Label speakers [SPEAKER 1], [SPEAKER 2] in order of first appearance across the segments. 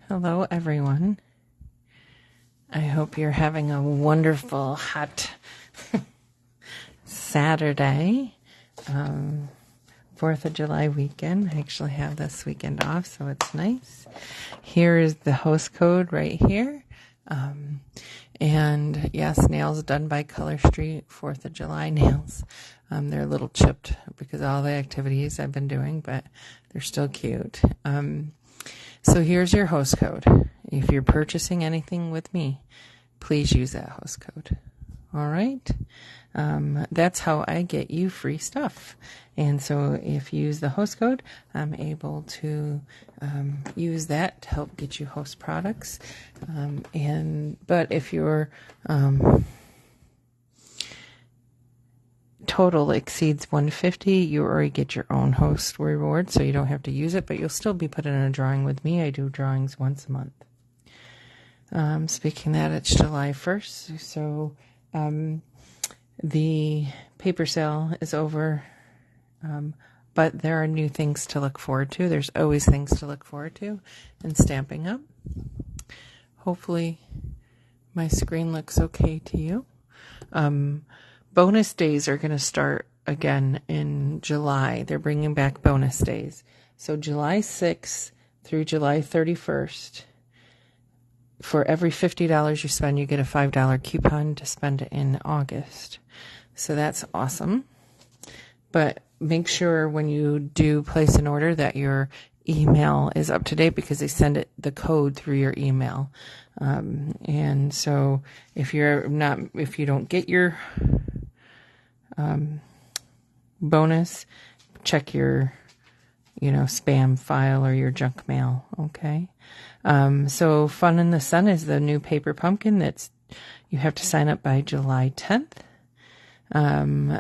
[SPEAKER 1] Hello, everyone. I hope you're having a wonderful, hot Saturday, 4th of July weekend. I actually have this weekend off, so it's nice. Here is the host code right here. And yes, nails done by Color Street, 4th of July nails. They're a little chipped because of all the activities I've been doing, but they're still cute. So here's your host code. If you're purchasing anything with me, please use that host code. All right? That's how I get you free stuff. And so if you use the host code, I'm able to use that to help get you host products. But if your total exceeds $150, you already get your own host reward, so you don't have to use it, but you'll still be put in a drawing with me. I do drawings once a month. Speaking of that, it's July 1st, so the paper sale is over, but there are new things to look forward to. There's always things to look forward to in Stampin' Up. Hopefully my screen looks okay to you. Bonus days are going to start again in July. They're bringing back bonus days. So July 6th through July 31st, for every $50 you spend, you get a $5 coupon to spend in August. So that's awesome. But make sure when you do place an order that your email is up to date, because they send the code through your email. And so if you don't get your bonus, check your spam file or your junk mail. Okay. So Fun in the Sun is the new paper pumpkin you have to sign up by July 10th.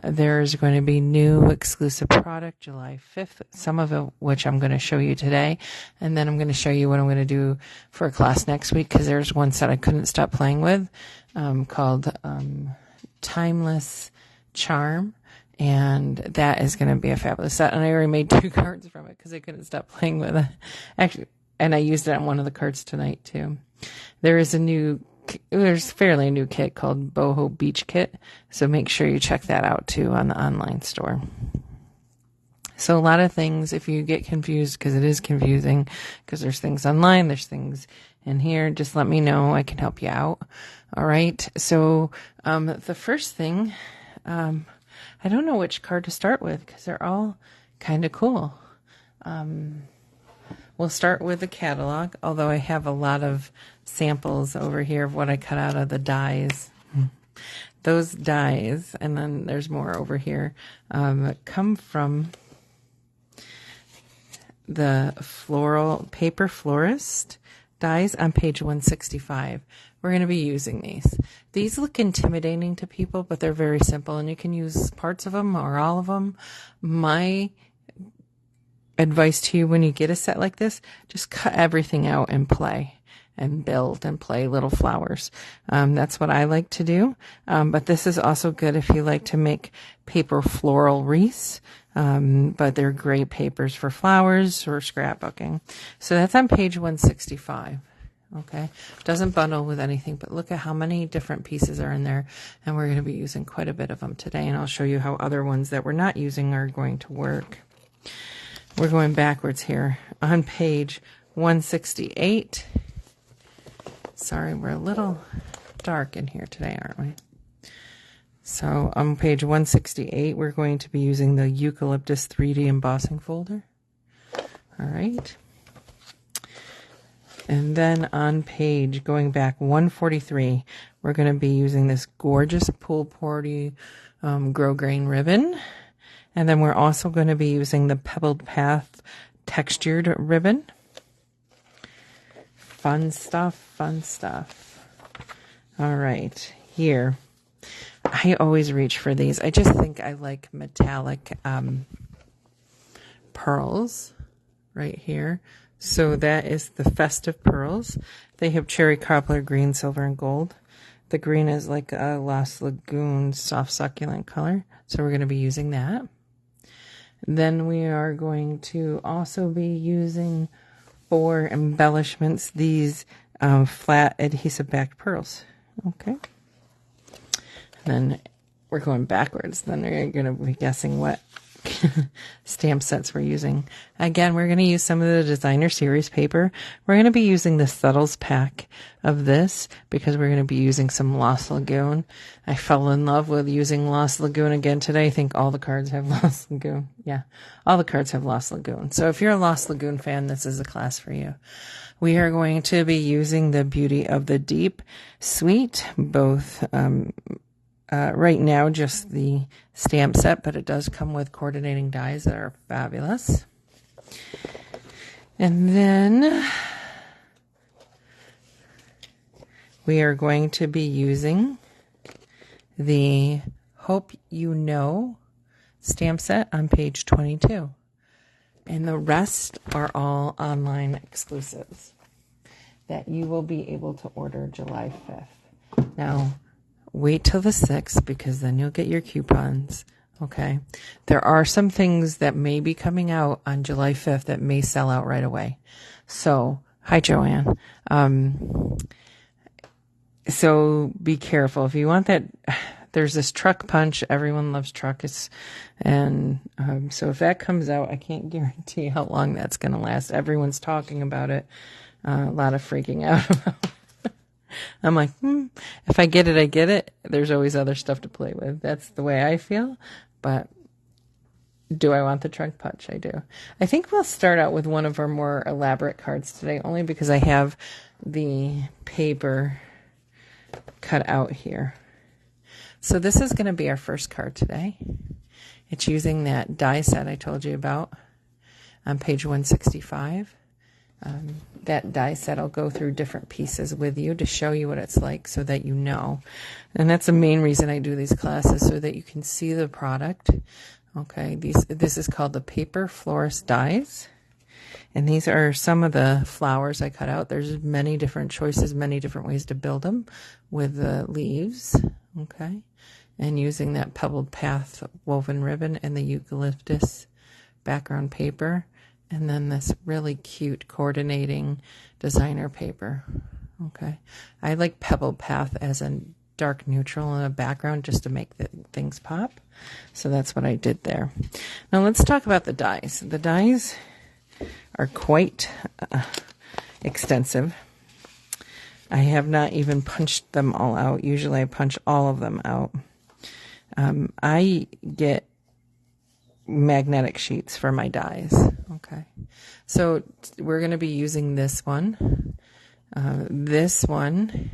[SPEAKER 1] There's going to be new exclusive product July 5th, some of it which I'm going to show you today, and then I'm going to show you what I'm going to do for a class next week, because there's one set I couldn't stop playing with, called Timeless Charm, and that is going to be a fabulous set. And I already made 2 cards from it because I couldn't stop playing with it. Actually, and I used it on one of the cards tonight too. There's fairly a new kit called Boho Beach Kit, so make sure you check that out too on the online store. So a lot of things, if you get confused, because it is confusing, because there's things online, there's things in here, just let me know. I can help you out. All right. So the first thing, I don't know which card to start with because they're all kind of cool. We'll start with the catalog, although I have a lot of samples over here of what I cut out of the dies. Those dies, and then there's more over here, come from the floral paper florist dies on page 165. We're going to be using these. These look intimidating to people, but they're very simple, and you can use parts of them or all of them. My advice to you when you get a set like this, just cut everything out and play and build and play little flowers. That's what I like to do. But this is also good if you like to make paper floral wreaths. But they're great papers for flowers or scrapbooking. So that's on page 165. Okay. Doesn't bundle with anything, but look at how many different pieces are in there. And we're going to be using quite a bit of them today. And I'll show you how other ones that we're not using are going to work. We're going backwards here on page 168. Sorry, we're a little dark in here today, aren't we? So on page 168, we're going to be using the Eucalyptus 3D embossing folder. All right. And then on page, going back 143, we're going to be using this gorgeous Pool Party Grow Grain ribbon. And then we're also going to be using the Pebbled Path textured ribbon. Fun stuff, fun stuff. All right, here. I always reach for these. I just think I like metallic pearls right here. So that is the Festive Pearls. They have cherry cobbler, green, silver, and gold. The green is like a Lost Lagoon soft succulent color. So we're going to be using that. Then we are going to also be using for embellishments, these flat adhesive backed pearls. Okay. And then we're going backwards. Then you're going to be guessing what stamp sets we're using. Again, we're going to use some of the designer series paper. We're going to be using the Subtles pack of this because we're going to be using some Lost Lagoon. I fell in love with using Lost Lagoon again today. I think all the cards have Lost Lagoon. Yeah, all the cards have Lost Lagoon. So if you're a Lost Lagoon fan, this is a class for you. We are going to be using the Beauty of the Deep Suite, both right now, just the stamp set, but it does come with coordinating dies that are fabulous. And then we are going to be using the Hope You Know stamp set on page 22. And the rest are all online exclusives that you will be able to order July 5th. Now, wait till the 6th because then you'll get your coupons, okay? There are some things that may be coming out on July 5th that may sell out right away. So, hi, Joanne. So be careful. If you want that, there's this truck punch. Everyone loves trucks. And so if that comes out, I can't guarantee how long that's going to last. Everyone's talking about it. A lot of freaking out about it. I'm like, if I get it, I get it. There's always other stuff to play with. That's the way I feel. But do I want the trunk punch? I do. I think we'll start out with one of our more elaborate cards today, only because I have the paper cut out here. So this is going to be our first card today. It's using that die set I told you about on page 165. That die set, I'll go through different pieces with you to show you what it's like so that you know. And that's the main reason I do these classes, so that you can see the product. Okay, this is called the Paper Florist Dies. And these are some of the flowers I cut out. There's many different choices, many different ways to build them with the leaves. Okay, and using that Pebbled Path woven ribbon and the eucalyptus background paper. And then this really cute coordinating designer paper. Okay. I like Pebbled Path as a dark neutral in a background just to make things pop. So that's what I did there. Now let's talk about the dies. The dies are quite extensive. I have not even punched them all out. Usually I punch all of them out. I get magnetic sheets for my dies. Okay, so we're going to be using this one. This one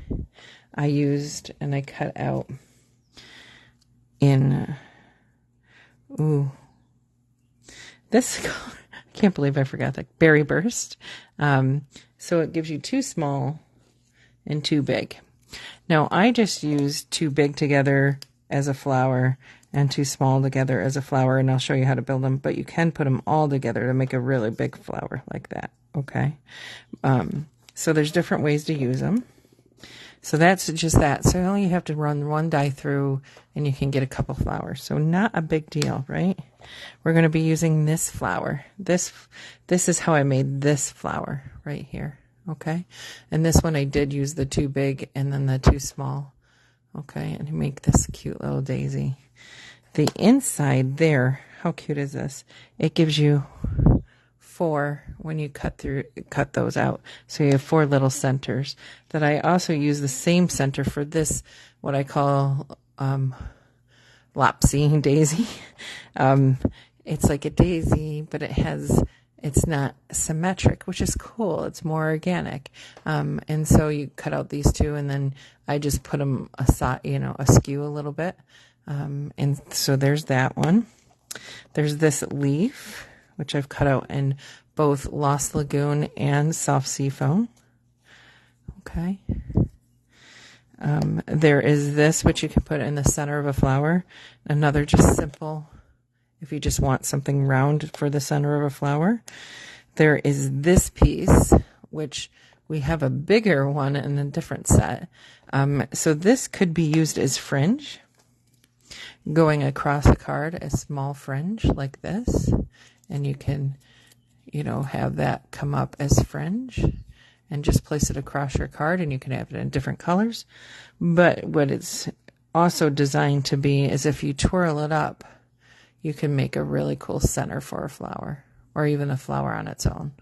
[SPEAKER 1] I used and I cut out in this. I can't believe I forgot that Berry Burst. So it gives you two small and two big. Now I just used two big together as a flower and two small together as a flower, and I'll show you how to build them, but you can put them all together to make a really big flower like that, okay? So there's different ways to use them. So that's just that. So only you have to run one die through, and you can get a couple flowers. So not a big deal, right? We're going to be using this flower. This is how I made this flower right here, okay? And this one I did use the two big and then the two small, okay? And make this cute little daisy. The inside there, how cute is this? It gives you 4 when you cut those out. So you have 4 little centers. That I also use the same center for this, what I call Lopsy daisy. It's like a daisy, but it's not symmetric, which is cool. It's more organic. And so you cut out these two, and then I just put them askew a little bit. And so there's that one. There's this leaf, which I've cut out in both Lost Lagoon and Soft Seafoam. Okay. There is this, which you can put in the center of a flower. Another just simple, if you just want something round for the center of a flower. There is this piece, which we have a bigger one in a different set. So this could be used as fringe. Going across a card, a small fringe like this, and you can, you know, have that come up as fringe and just place it across your card, and you can have it in different colors. But what it's also designed to be is if you twirl it up, you can make a really cool center for a flower, or even a flower on its own.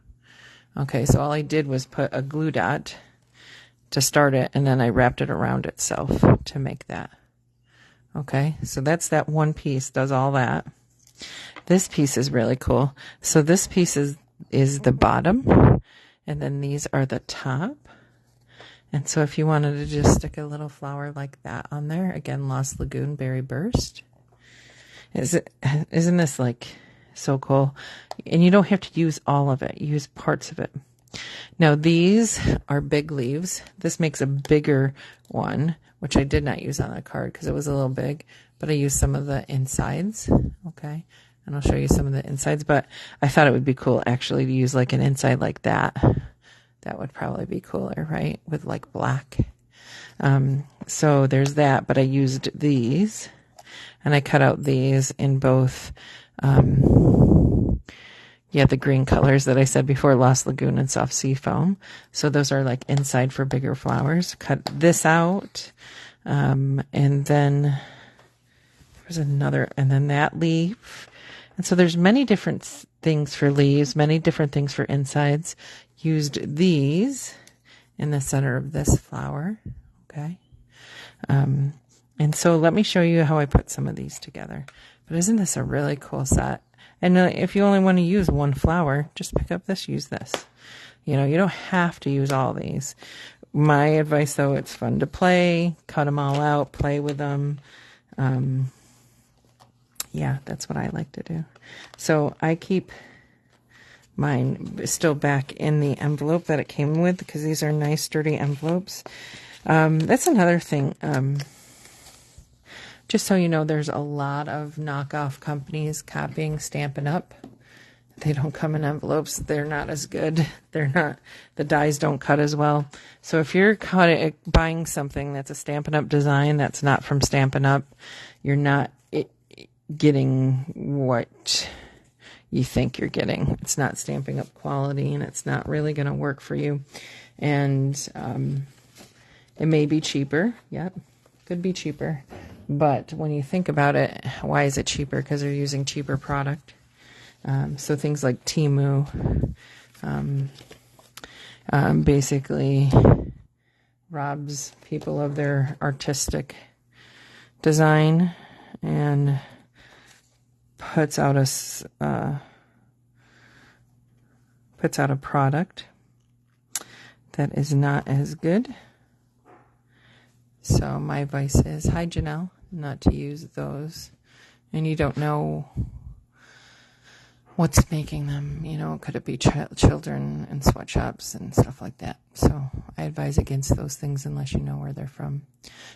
[SPEAKER 1] Okay, so all I did was put a glue dot to start it, and then I wrapped it around itself to make that. Okay, so that's that one piece, does all that. This piece is really cool. So this piece is the bottom, and then these are the top. And so if you wanted to just stick a little flower like that on there, again, Lost Lagoon Berry Burst. Isn't this like so cool? And you don't have to use all of it. Use parts of it. Now these are big leaves. This makes a bigger one, which I did not use on the card because it was a little big, but I used some of the insides. Okay. And I'll show you some of the insides, but I thought it would be cool actually to use like an inside like that. That would probably be cooler, right? With like black. So there's that, but I used these, and I cut out these in both, the green colors that I said before, Lost Lagoon and Soft Sea Foam. So those are like inside for bigger flowers. Cut this out. And then there's another, and then that leaf. And so there's many different things for leaves, many different things for insides. Used these in the center of this flower. Okay. And so let me show you how I put some of these together. But isn't this a really cool set? And if you only want to use one flower, just pick up this, use this. You know, you don't have to use all these. My advice, though, it's fun to play, cut them all out, play with them. Yeah, that's what I like to do. So I keep mine still back in the envelope that it came with because these are nice, sturdy envelopes. That's another thing. Just so you know, there's a lot of knockoff companies copying Stampin' Up. They don't come in envelopes. They're not as good. The dies don't cut as well. So if you're buying something that's a Stampin' Up design that's not from Stampin' Up, you're not getting what you think you're getting. It's not Stampin' Up quality, and it's not really going to work for you. And it may be cheaper. Yep, could be cheaper. But when you think about it, why is it cheaper? Because they're using cheaper product. So things like Temu basically robs people of their artistic design and puts out a product that is not as good. So my advice is, hi Janelle, not to use those. And you don't know what's making them. You know, could it be children in sweatshops and stuff like that? So I advise against those things unless you know where they're from.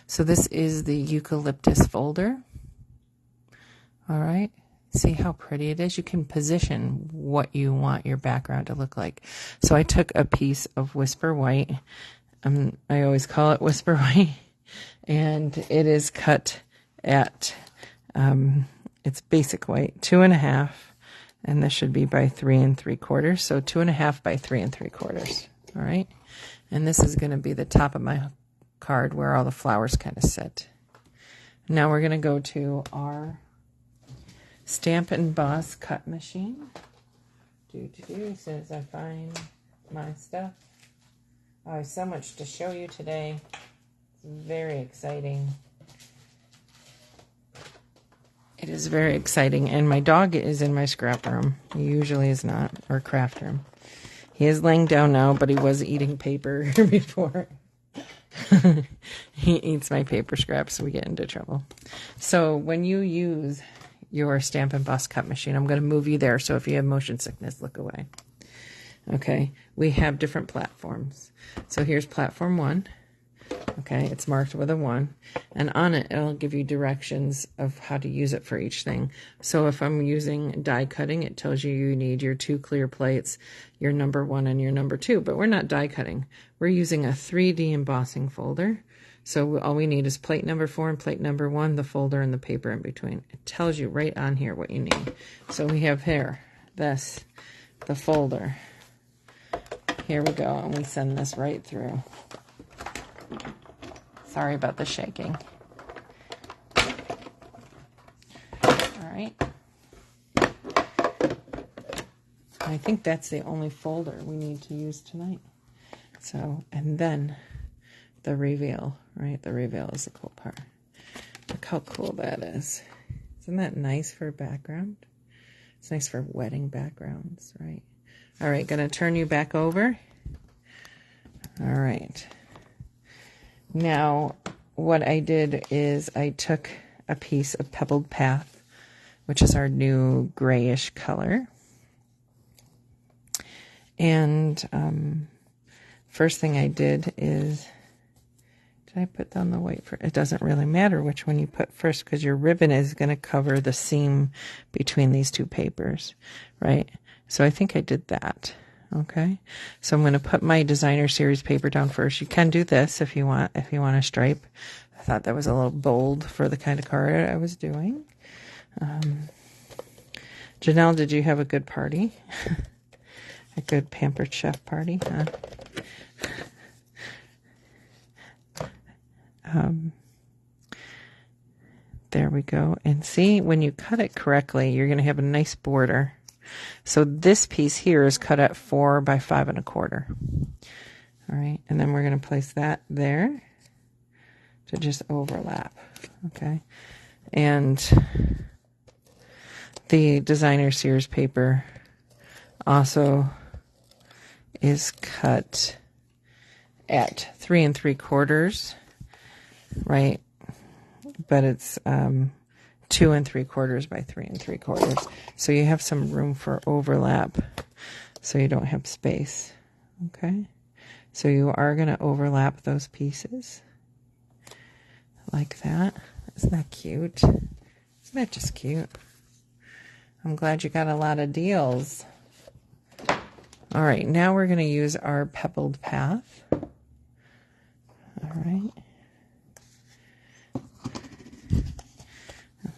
[SPEAKER 1] So this is the eucalyptus folder. All right. See how pretty it is? You can position what you want your background to look like. So I took a piece of Whisper White. I always call it Whisper White. And it is cut at, it's basic white, 2.5. And this should be by 3 3/4. So 2.5 by 3 3/4. All right. And this is going to be the top of my card where all the flowers kind of sit. Now we're going to go to our Stampin' Boss cut machine. As soon as I find my stuff. Oh, I have so much to show you today. It's very exciting. It is very exciting. And my dog is in my scrap room. He usually is not, or craft room. He is laying down now, but he was eating paper before. He eats my paper scraps, so we get into trouble. So when you use your Stampin' Boss cut machine, I'm going to move you there, so if you have motion sickness, look away. Okay, we have different platforms. So here's platform 1. Okay, it's marked with a 1, and on it, it'll give you directions of how to use it for each thing. So if I'm using die cutting, it tells you you need your 2 clear plates, your number 1 and your number 2, but we're not die cutting. We're using a 3D embossing folder. So all we need is plate number 4 and plate number 1, the folder and the paper in between. It tells you right on here what you need. So we have here, this. the folder. Here we go, and we send this right through. Sorry about the shaking. All right. I think that's the only folder we need to use tonight. So, and then the reveal, right? The reveal is the cool part. Look how cool that is. Isn't that nice for a background? It's nice for wedding backgrounds, right? All right, gonna turn you back over. All right. Now, what I did is I took a piece of Pebbled Path, which is our new grayish color. And first thing I did is, did I put down the white first? It doesn't really matter which one you put first because your ribbon is going to cover the seam between these two papers, right? So I think I did that. Okay, so I'm going to put my designer series paper down first. You can do this if you want a stripe. I thought that was a little bold for the kind of card I was doing. Janelle, did you have a good party? A good pampered chef party, huh? There we go. And see, when you cut it correctly, you're going to have a nice border. So this piece here is cut at 4 by 5 1/4. All right, and then we're going to place that there to just overlap. Okay, and the designer series paper also is cut at 3 3/4, right? But it's 2 3/4 by 3 3/4. So you have some room for overlap, so you don't have space. Okay, so you are going to overlap those pieces like that. Isn't that cute? Isn't that just cute? I'm glad you got a lot of deals. All right, now we're going to use our Pebbled Path. All right.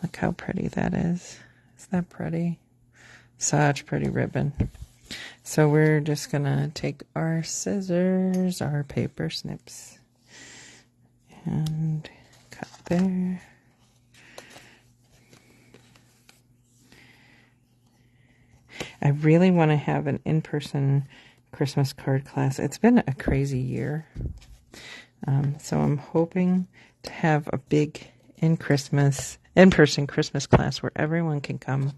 [SPEAKER 1] Look how pretty that is. Isn't that pretty? Such pretty ribbon. So we're just going to take our scissors, our paper snips, and cut there. I really want to have an in-person Christmas card class. It's been a crazy year. So I'm hoping to have a big in-person Christmas class where everyone can come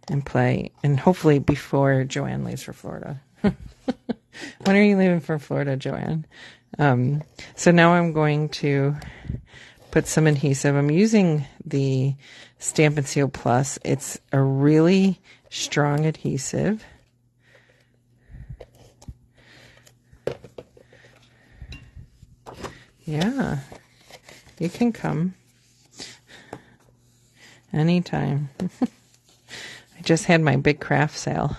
[SPEAKER 1] and play. And hopefully before Joanne leaves for Florida. When are you leaving for Florida, Joanne? So now I'm going to put some adhesive. I'm using the Stampin' Seal Plus. It's a really strong adhesive. Yeah, you can come anytime. I just had my big craft sale.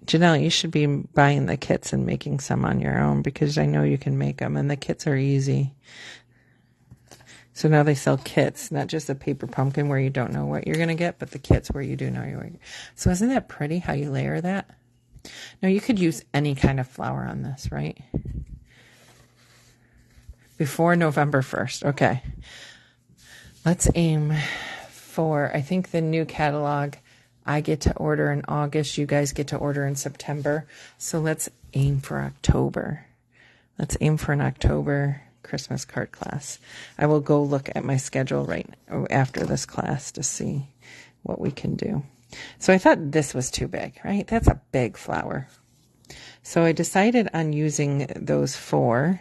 [SPEAKER 1] Janelle, you should be buying the kits and making some on your own because I know you can make them, and the kits are easy. So now they sell kits, not just a paper pumpkin where you don't know what you're going to get, but the kits where you do know you're going to get. So isn't that pretty how you layer that? Now you could use any kind of flower on this, right? Before November 1st. Okay. Let's aim for, I think the new catalog, I get to order in August. You guys get to order in September. So let's aim for October. Let's aim for an October Christmas card class. I will go look at my schedule right after this class to see what we can do. So I thought this was too big, right? That's a big flower. So I decided on using those 4,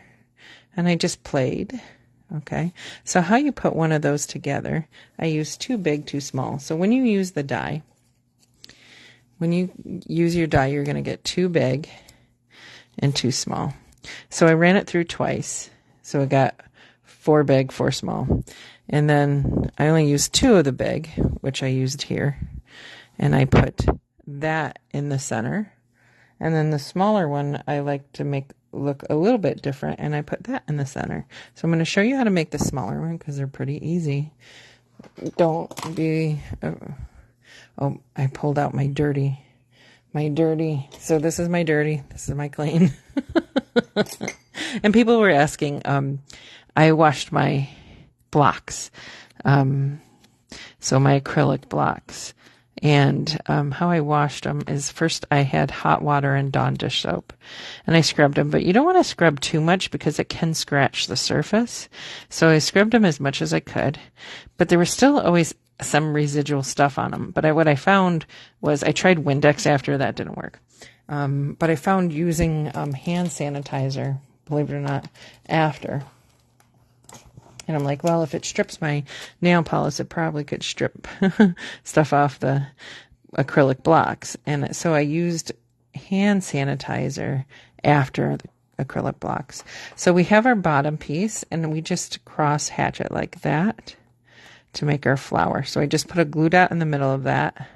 [SPEAKER 1] and I just played. Okay, so how you put one of those together, I use 2 big, 2 small. So when you use the die, when you use your die, you're going to get 2 big and 2 small. So I ran it through twice. So I got 4 big, 4 small. And then I only used 2 of the big, which I used here. And I put that in the center. And then the smaller one, I like to make look a little bit different, and I put that in the center. So I'm going to show you how to make the smaller one because they're pretty easy. Don't be... oh, I pulled out my dirty my dirty. So this is my dirty. This is my clean. And people were asking, I washed my blocks. So my acrylic blocks. And how I washed them is first I had hot water and Dawn dish soap. And I scrubbed them. But you don't want to scrub too much because it can scratch the surface. So I scrubbed them as much as I could. But there was still always some residual stuff on them. But what I found was I tried Windex after. That didn't work. But I found using hand sanitizer, believe it or not, after. And I'm like, well, if it strips my nail polish, it probably could strip stuff off the acrylic blocks. And so I used hand sanitizer after the acrylic blocks. So we have our bottom piece, and we just cross hatch it like that to make our flower. So I just put a glue dot in the middle of that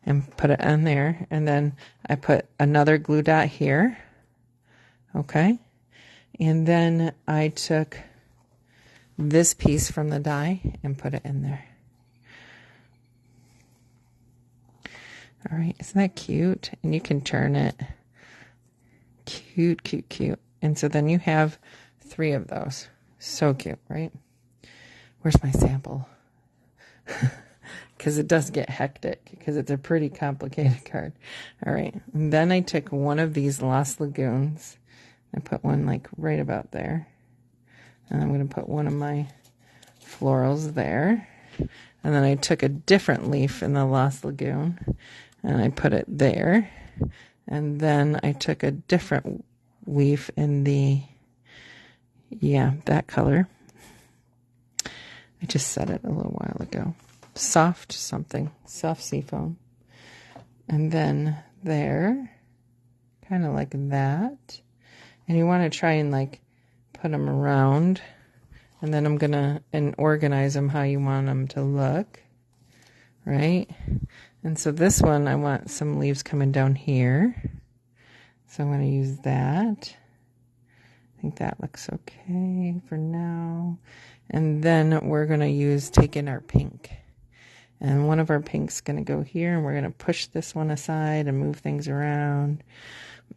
[SPEAKER 1] and put it in there. And then I put another glue dot here. Okay. And then I took this piece from the die and put it in there. All right, isn't that cute? And you can turn it. Cute, cute, cute. And so then you have 3 of those. So cute, right? Where's my sample? Because it does get hectic because it's a pretty complicated card. All right, and then I took one of these Lost Lagoons. I put one like right about there. And I'm going to put one of my florals there. And then I took a different leaf in the Lost Lagoon and I put it there. And then I took a different leaf in the, that color. I just said it a little while ago. Soft something, soft seafoam. And then there, kind of like that. And you want to try and like put them around, and then I'm gonna organize them how you want them to look, right? And so this one I want some leaves coming down here, so I'm going to use that. I think that looks okay for now. And then we're going to take in our pink, and one of our pink's going to go here, and we're going to push this one aside and move things around,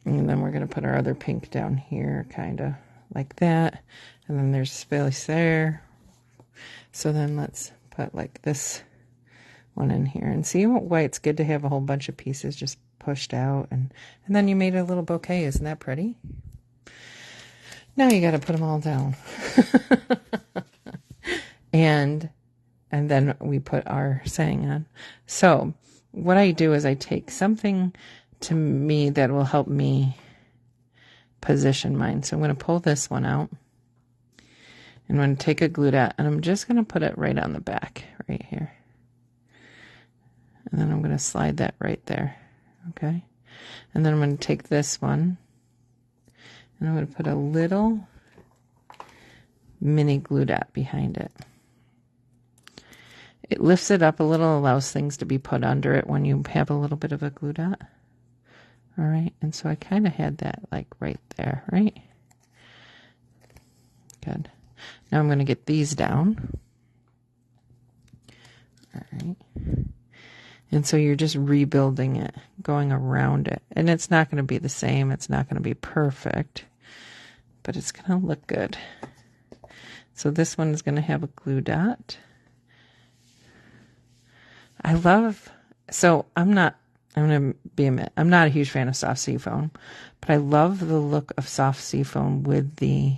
[SPEAKER 1] and then we're going to put our other pink down here, kind of like that. And then there's space there. So then let's put like this one in here, and see why it's good to have a whole bunch of pieces just pushed out, and then you made a little bouquet. Isn't that pretty? Now you got to put them all down. and then we put our saying on. So what I do is I take something to me that will help me position mine. So I'm going to pull this one out, and I'm going to take a glue dot, and I'm just going to put it right on the back right here, and then I'm going to slide that right there. Okay, and then I'm going to take this one, and I'm going to put a little mini glue dot behind it. It lifts it up a little, allows things to be put under it when you have a little bit of a glue dot. All right, and so I kind of had that like right there, right? Good. Now I'm going to get these down. All right. And so you're just rebuilding it, going around it. And it's not going to be the same. It's not going to be perfect, but it's going to look good. So this one is going to have a glue dot. I'm going to admit, I'm not a huge fan of soft seafoam, but I love the look of soft seafoam with the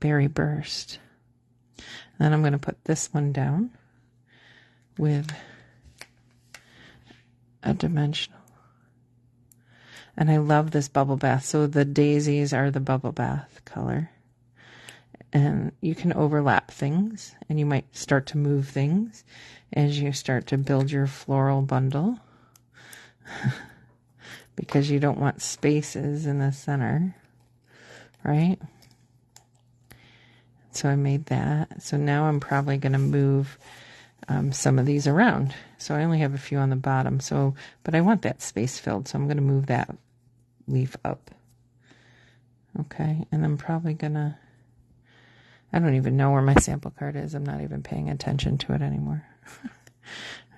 [SPEAKER 1] berry burst. And then I'm going to put this one down with a dimensional. And I love this bubble bath. So the daisies are the bubble bath color. And you can overlap things, and you might start to move things as you start to build your floral bundle. Because you don't want spaces in the center, right? So I made that. So now I'm probably going to move some of these around. So I only have a few on the bottom. But I want that space filled, so I'm going to move that leaf up. Okay, and I'm probably going to, I don't even know where my sample card is. I'm not even paying attention to it anymore.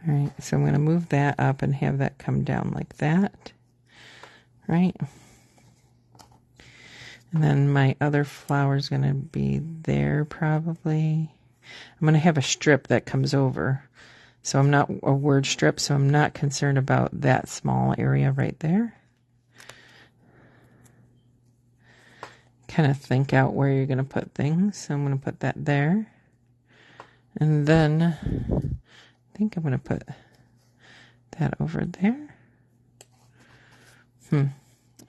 [SPEAKER 1] All right, so I'm going to move that up and have that come down like that, right? And then my other flower is going to be there probably. I'm going to have a strip that comes over. So I'm not a word strip, so I'm not concerned about that small area right there. Kind of think out where you're going to put things. So I'm going to put that there. And then I think I'm going to put that over there.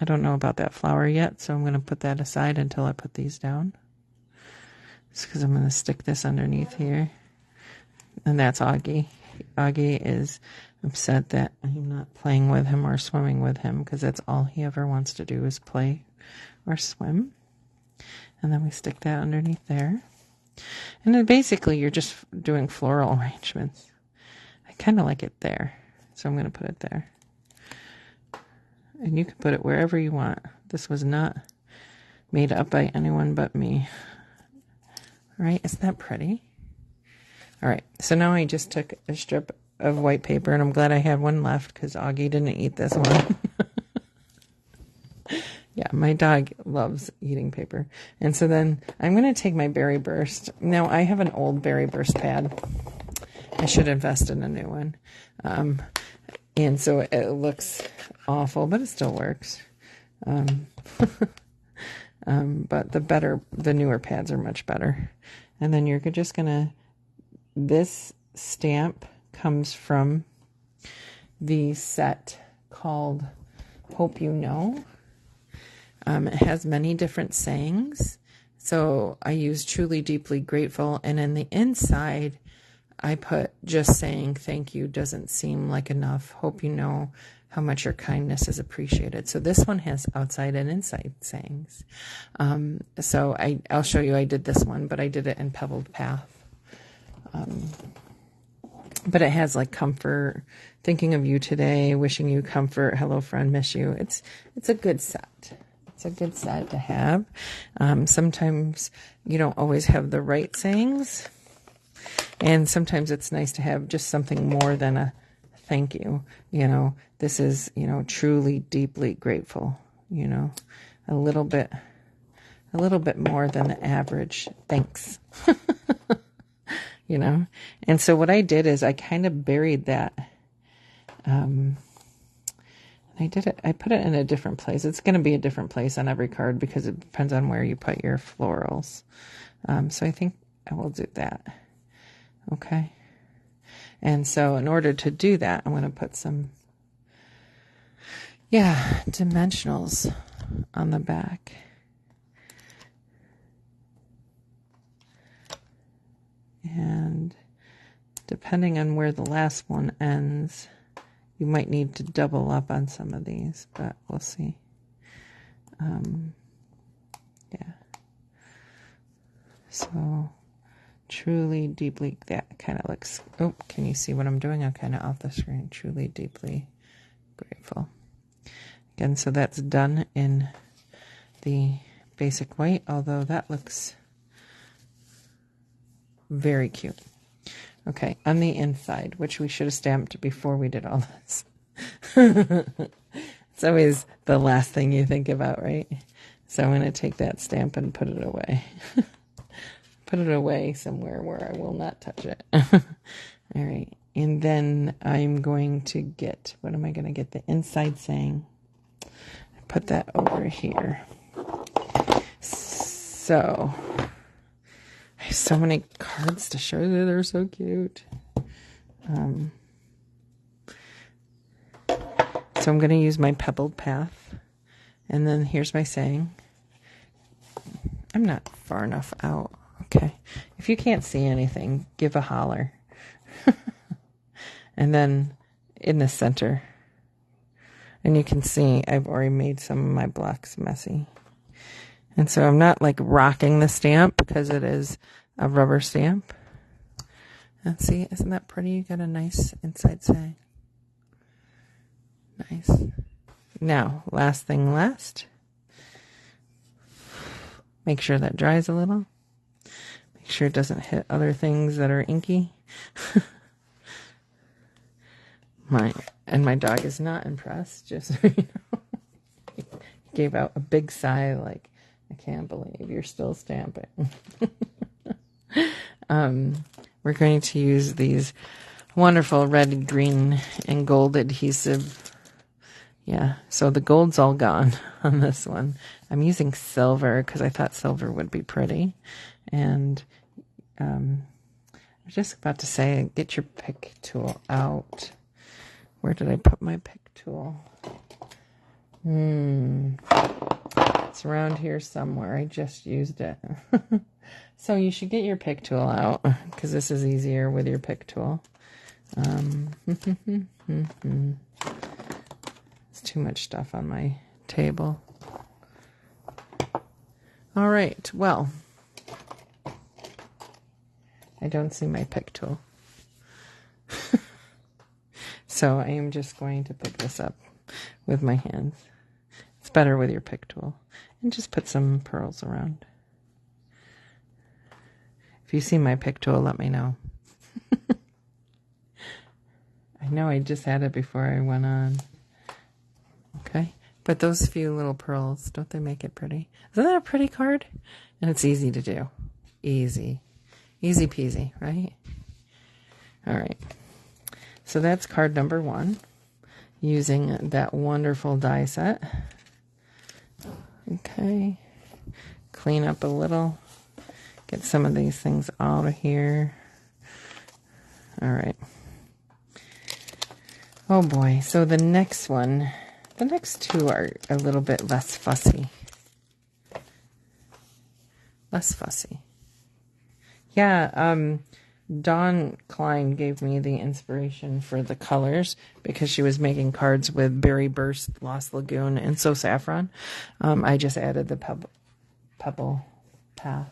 [SPEAKER 1] I don't know about that flower yet, so I'm going to put that aside until I put these down. Just because I'm going to stick this underneath here. And that's Augie. Augie is upset that I'm not playing with him or swimming with him, because that's all he ever wants to do is play or swim. And then we stick that underneath there. And then basically you're just doing floral arrangements. I kind of like it there, so I'm going to put it there. And you can put it wherever you want. This was not made up by anyone but me. All right, isn't that pretty? All right, so now I just took a strip of white paper, and I'm glad I had one left because Augie didn't eat this one. Yeah, my dog loves eating paper. And so then I'm going to take my Berry Burst. Now, I have an old Berry Burst pad. I should invest in a new one. And so it looks awful, but it still works. But the newer pads are much better. And then you're just going to, this stamp comes from the set called Hope You Know. It has many different sayings. So I use truly, deeply grateful. And in the inside, I put just saying thank you doesn't seem like enough. Hope you know how much your kindness is appreciated. So this one has outside and inside sayings. So I'll show you, I did this one, but I did it in Pebbled Path. But it has like comfort, thinking of you today, wishing you comfort, hello friend, miss you. It's a good set. It's a good set to have. Sometimes you don't always have the right sayings. And sometimes it's nice to have just something more than a thank you. You know, this is, truly, deeply grateful. A little bit more than the average thanks. And so what I did is I kind of buried that. I put it in a different place. It's going to be a different place on every card because it depends on where you put your florals. So I think I will do that. Okay. And so in order to do that, I'm going to put some, dimensionals on the back. And depending on where the last one ends, you might need to double up on some of these, but we'll see. So truly, deeply, that kind of looks, can you see what I'm doing? I'm kind of off the screen. Truly, deeply grateful. Again, so that's done in the basic white, although that looks very cute. Okay, on the inside, which we should have stamped before we did all this. It's always the last thing you think about, right? So I'm going to take that stamp and put it away. Put it away somewhere where I will not touch it. All right, and then I'm going to get, what am I going to get? The inside saying. Put that over here. So I have so many cards to show you. They're so cute. So I'm going to use my Pebbled Path. And then here's my saying. I'm not far enough out. Okay. If you can't see anything, give a holler. And then in the center. And you can see I've already made some of my blocks messy. And so I'm not like rocking the stamp because it is a rubber stamp. And see, isn't that pretty? You got a nice inside saying. Nice. Now, last thing last. Make sure that dries a little. Make sure it doesn't hit other things that are inky. My dog is not impressed, just so you know. He gave out a big sigh like, I can't believe you're still stamping. We're going to use these wonderful red, green, and gold adhesive. Yeah, so the gold's all gone on this one. I'm using silver because I thought silver would be pretty. And I was just about to say, get your pick tool out. Where did I put my pick tool? It's around here somewhere. I just used it. So you should get your pick tool out because this is easier with your pick tool. It's too much stuff on my table. All right, well, I don't see my pick tool. So I am just going to pick this up with my hands. It's better with your pick tool. And just put some pearls around. If you see my pick tool, let me know. I know I just had it before I went on. Okay, but those few little pearls, don't they make it pretty? Isn't that a pretty card? And it's easy to do. Easy. Easy peasy, right? All right. So that's card number 1, using that wonderful die set. Okay. Clean up a little. Get some of these things out of here. All right. Oh boy. So the next one, the next 2 are a little bit less fussy. Less fussy. Yeah, Dawn Klein gave me the inspiration for the colors because she was making cards with Berry Burst, Lost Lagoon, and So Saffron. I just added the pebble path.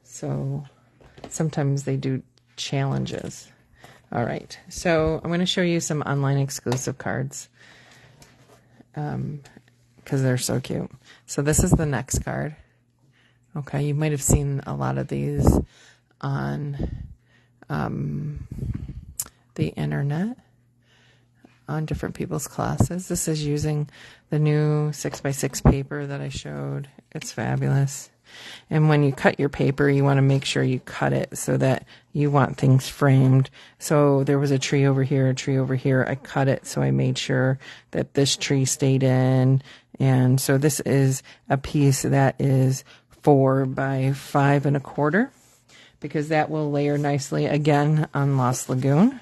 [SPEAKER 1] So sometimes they do challenges. All right, so I'm going to show you some online exclusive cards because they're so cute. So this is the next card. Okay, you might have seen a lot of these on the internet, on different people's classes. This is using the new 6x6 paper that I showed. It's fabulous. And when you cut your paper, you want to make sure you cut it so that you want things framed. So there was a tree over here, a tree over here. I cut it, so I made sure that this tree stayed in. And so this is a piece that is 4 by 5 1/4, because that will layer nicely again on Lost Lagoon.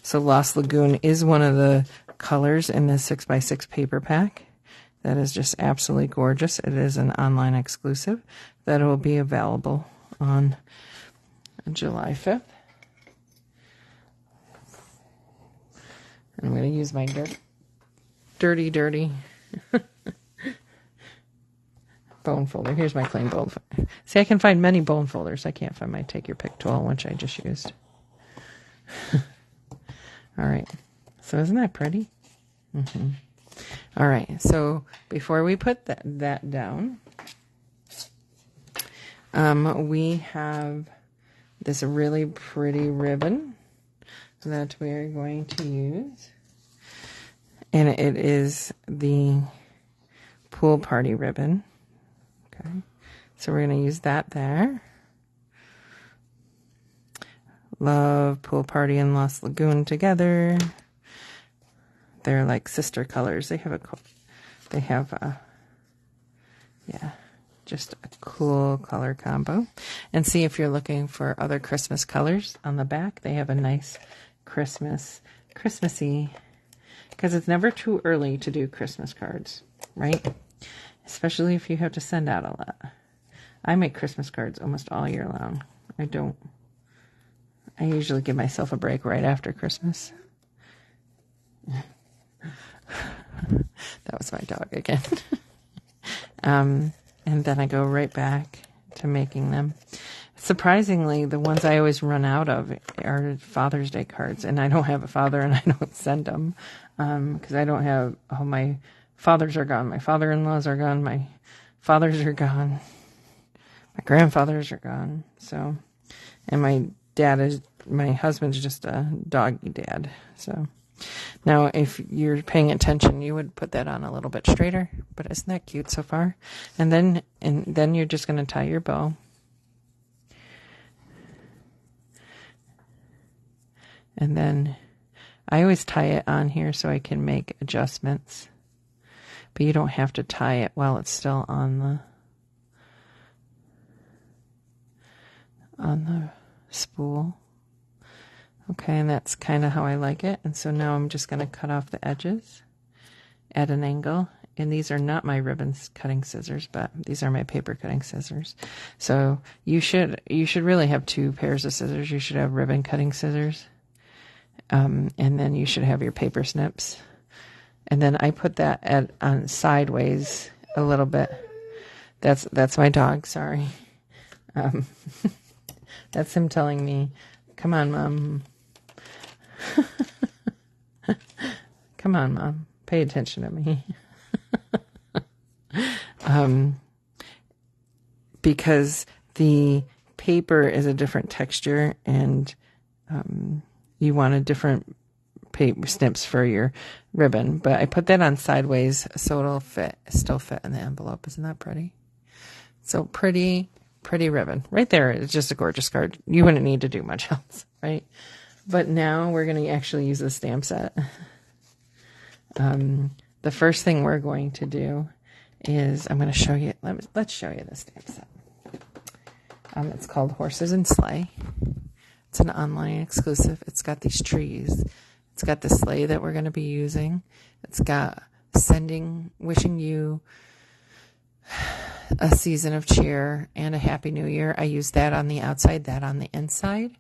[SPEAKER 1] So Lost Lagoon is one of the colors in this 6x6 paper pack. That is just absolutely gorgeous. It is an online exclusive that will be available on July 5th. I'm going to use my dirty bone folder. Here's my clean bone folder. See, I can find many bone folders. I can't find my take your pick tool, which I just used. All right. So isn't that pretty? All right. So before we put that down, we have this really pretty ribbon that we are going to use. And it is the pool party ribbon. Okay, so we're going to use that there. Love Pool Party and Lost Lagoon together. They're like sister colors. They have just a cool color combo. And see, if you're looking for other Christmas colors on the back, they have a nice Christmassy, because it's never too early to do Christmas cards, right? Especially if you have to send out a lot. I make Christmas cards almost all year long. I usually give myself a break right after Christmas. That was my dog again. And then I go right back to making them. Surprisingly, the ones I always run out of are Father's Day cards. And I don't have a father, and I don't send them. Because I don't have... my fathers are gone. My father-in-laws are gone. My fathers are gone. My grandfathers are gone. So, and my dad is my husband's just a doggy dad. So now if you're paying attention, you would put that on a little bit straighter, but isn't that cute so far? And then you're just going to tie your bow. And then I always tie it on here so I can make adjustments. But you don't have to tie it while it's still on the spool. Okay, and that's kind of how I like it. And so now I'm just going to cut off the edges at an angle. And these are not my ribbon cutting scissors, but these are my paper cutting scissors. So you should really have 2 pairs of scissors. You should have ribbon cutting scissors. And then you should have your paper snips. And then I put that on sideways a little bit. That's my dog, sorry. That's him telling me, come on, Mom. Come on, Mom. Pay attention to me. Because the paper is a different texture, and you want a different paper snips for your ribbon. But I put that on sideways so it'll still fit in the envelope. Isn't that pretty? So pretty ribbon. Right there is just a gorgeous card. You wouldn't need to do much else, right? But now we're going to actually use the stamp set. The first thing we're going to do is I'm going to show you. Let's show you the stamp set. It's called Horses and Sleigh. It's an online exclusive. It's got these trees. It's got the sleigh that we're going to be using. It's got wishing you a season of cheer and a happy new year. I use that on the outside, that on the inside.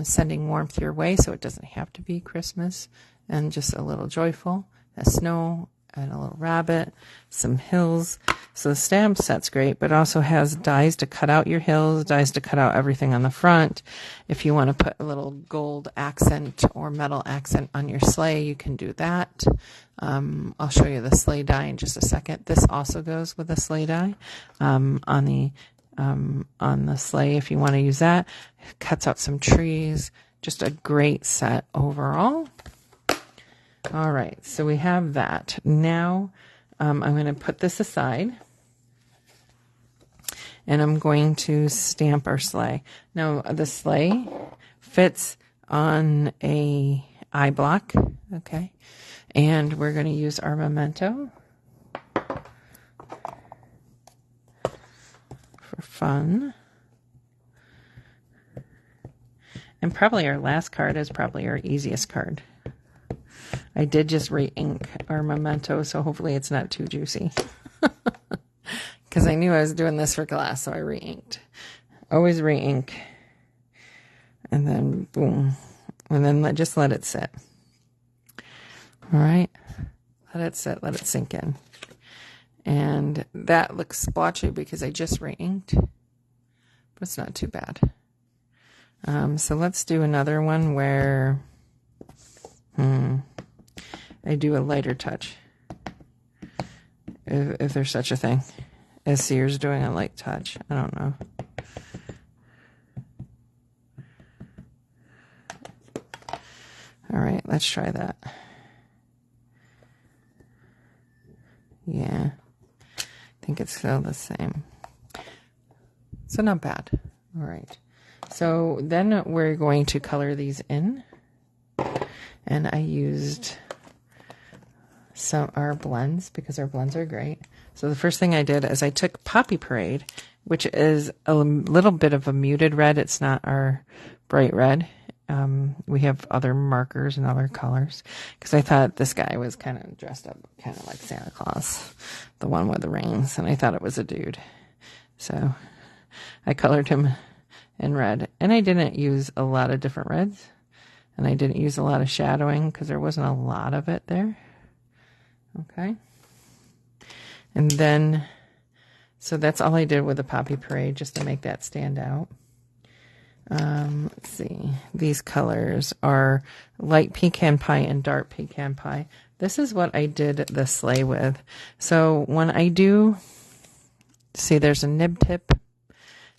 [SPEAKER 1] Sending warmth your way so it doesn't have to be Christmas, and just a little joyful. A snow and a little rabbit, some hills. So the stamp set's great, but also has dies to cut out your hills, dies to cut out everything on the front. If you want to put a little gold accent or metal accent on your sleigh, you can do that. I'll show you the sleigh die in just a second. This also goes with the sleigh die on the sleigh if you want to use that. It cuts out some trees. Just a great set overall. All right, so we have that. Now I'm going to put this aside, and I'm going to stamp our sleigh. Now the sleigh fits on a eye block, okay, and we're going to use our memento for fun. And probably our last card is probably our easiest card. I did just re-ink our memento, so hopefully it's not too juicy. Because I knew I was doing this for class, so I re-inked. Always re-ink. And then, boom. And then just let it sit. All right? Let it sit. Let it sink in. And that looks splotchy because I just re-inked. But it's not too bad. So let's do another one where... I do a lighter touch, if there's such a thing as Sears doing a light touch. I don't know. All right, let's try that. Yeah, I think it's still the same. So not bad. All right. So then we're going to color these in. And I used our blends because our blends are great. So the first thing I did is I took Poppy Parade, which is a little bit of a muted red. It's not our bright red. We have other markers and other colors because I thought this guy was kind of dressed up kind of like Santa Claus, the one with the rings, and I thought it was a dude. So I colored him in red, and I didn't use a lot of different reds. And I didn't use a lot of shadowing because there wasn't a lot of it there. Okay. And then, so that's all I did with the Poppy Parade, just to make that stand out. Let's see. These colors are light pecan pie and dark pecan pie. This is what I did the sleigh with. So when I do, see there's a nib tip,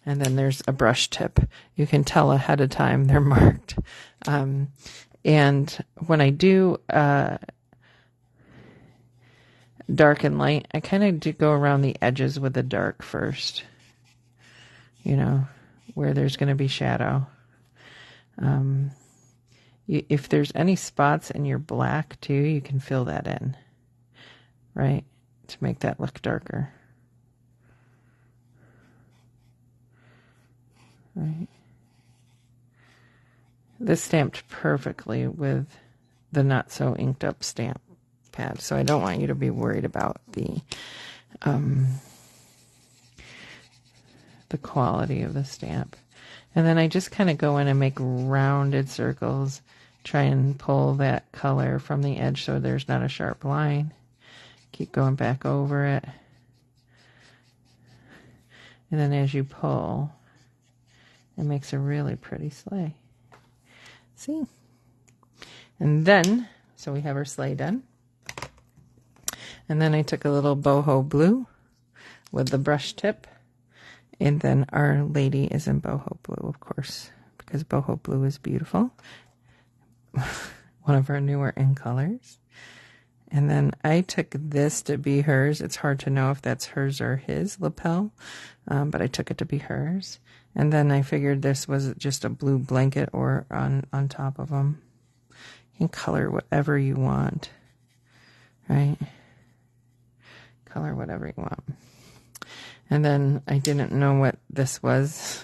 [SPEAKER 1] And then there's a brush tip. You can tell ahead of time they're marked. And when I do dark and light, I kind of do go around the edges with the dark first, you know, where there's going to be shadow. If there's any spots in your black too, you can fill that in, right, to make that look darker. Right. This stamped perfectly with the not so inked up stamp pad, so I don't want you to be worried about the quality of the stamp. And then I just kind of go in and make rounded circles, try and pull that color from the edge so there's not a sharp line. Keep going back over it. And then as you pull, it makes a really pretty sleigh. See? And then, so we have our sleigh done. And then I took a little boho blue with the brush tip. And then our lady is in boho blue, of course, because boho blue is beautiful. One of our newer in colors. And then I took this to be hers. It's hard to know if that's hers or his lapel, but I took it to be hers. And then I figured this was just a blue blanket or on top of them. You can color whatever you want, right? Color whatever you want. And then I didn't know what this was.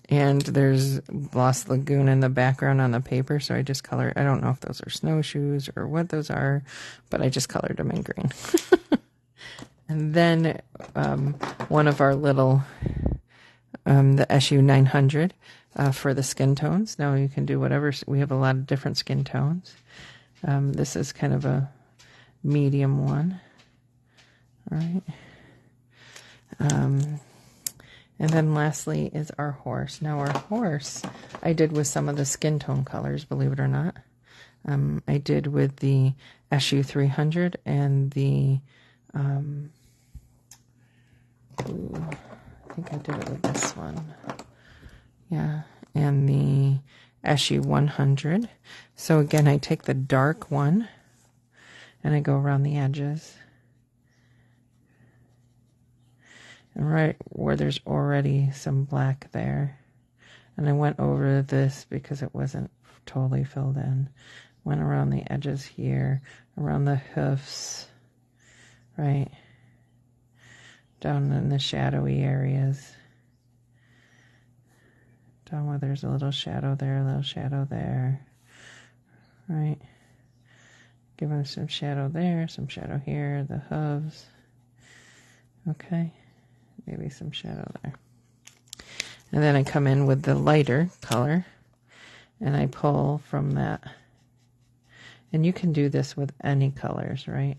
[SPEAKER 1] And there's Lost Lagoon in the background on the paper, so I just colored. I don't know if those are snowshoes or what those are, but I just colored them in green. And then one of our little, the SU 900 for the skin tones. Now you can do whatever. We have a lot of different skin tones. This is kind of a medium one. All right. And then lastly is our horse. Now our horse, I did with some of the skin tone colors, believe it or not. I did with the SU 300 and the, I think I did it with this one. Yeah, and the SU 100. So again, I take the dark one and I go around the edges. And right where there's already some black there. And I went over this because it wasn't totally filled in. Went around the edges here, around the hoofs, right? Down in the shadowy areas. Down where there's a little shadow there, a little shadow there. Right? Give them some shadow there, some shadow here, the hooves. Okay. Maybe some shadow there. And then I come in with the lighter color and I pull from that. And you can do this with any colors, right?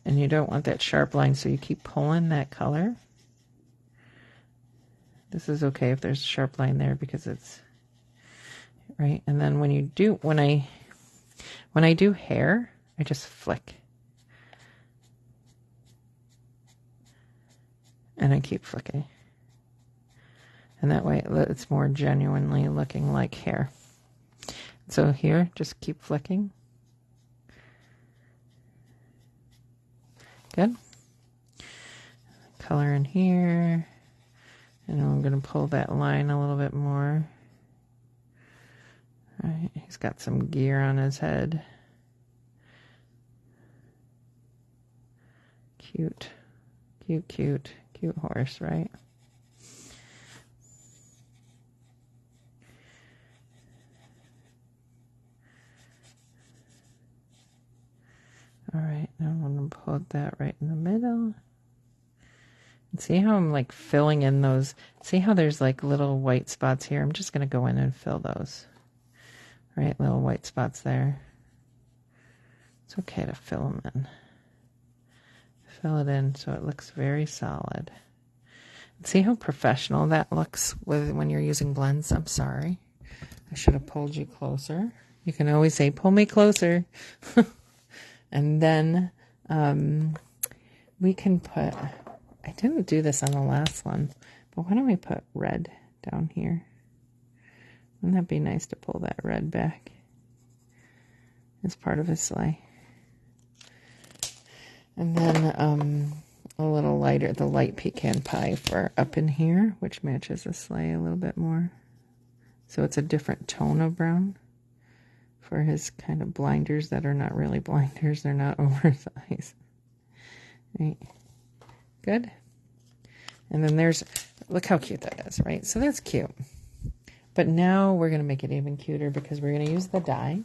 [SPEAKER 1] And you don't want that sharp line, so you keep pulling that color. This is okay if there's a sharp line there because it's right. And then when you do, when I do hair, I just flick. And I keep flicking. And that way it's more genuinely looking like hair. So here, just keep flicking. Good. Color in here. And I'm going to pull that line a little bit more. All right, he's got some gear on his head. Cute. Cute, cute. Cute horse, right? All right, now I'm going to put that right in the middle. And see how I'm like filling in those, see how there's like little white spots here? I'm just going to go in and fill those. Right, little white spots there. It's okay to fill them in. Fill it in so it looks very solid. See how professional that looks when you're using blends? I'm sorry. I should have pulled you closer. You can always say, pull me closer. And then we can put I didn't do this on the last one, but why don't we put red down here? Wouldn't that be nice to pull that red back as part of his sleigh? And then a little lighter, the light pecan pie for up in here, which matches the sleigh a little bit more. So it's a different tone of brown for his kind of blinders that are not really blinders. They're not oversized. Right. Good. And then there's, look how cute that is, right? So that's cute. But now we're going to make it even cuter because we're going to use the die.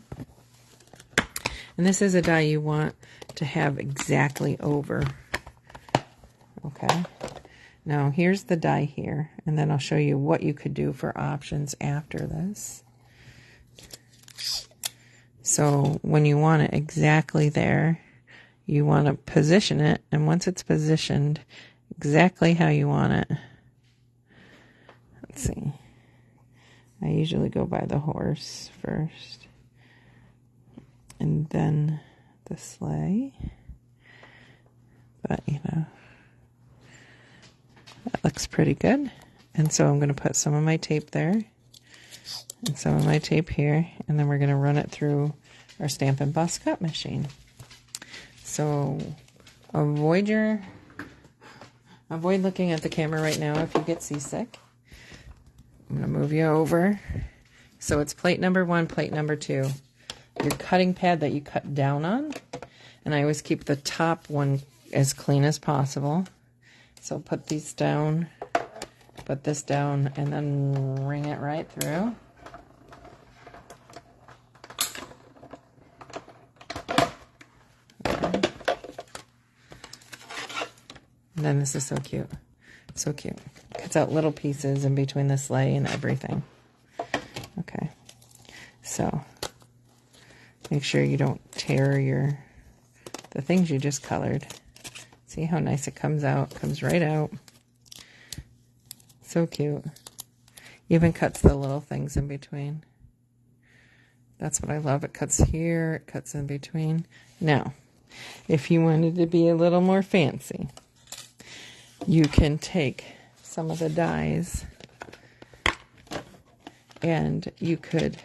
[SPEAKER 1] And this is a die you want to have exactly over. Okay. Now here's the die here. And then I'll show you what you could do for options after this. So when you want it exactly there, you want to position it. And once it's positioned exactly how you want it, let's see. I usually go by the horse first, and then the sleigh. But, you know, that looks pretty good. And so I'm going to put some of my tape there, and some of my tape here, and then we're going to run it through our Stampin' Bus cut machine. So avoid looking at the camera right now if you get seasick. I'm going to move you over. So it's plate number 1, plate number 2. Your cutting pad that you cut down on. And I always keep the top one as clean as possible. So put these down, put this down, and then ring it right through. Okay. And then this is so cute. So cute. Cuts out little pieces in between the sleigh and everything. Okay. So make sure you don't tear the things you just colored. See how nice it comes out? Comes right out. So cute. Even cuts the little things in between. That's what I love. It cuts here, it cuts in between. Now, if you wanted to be a little more fancy, you can take some of the dies and you could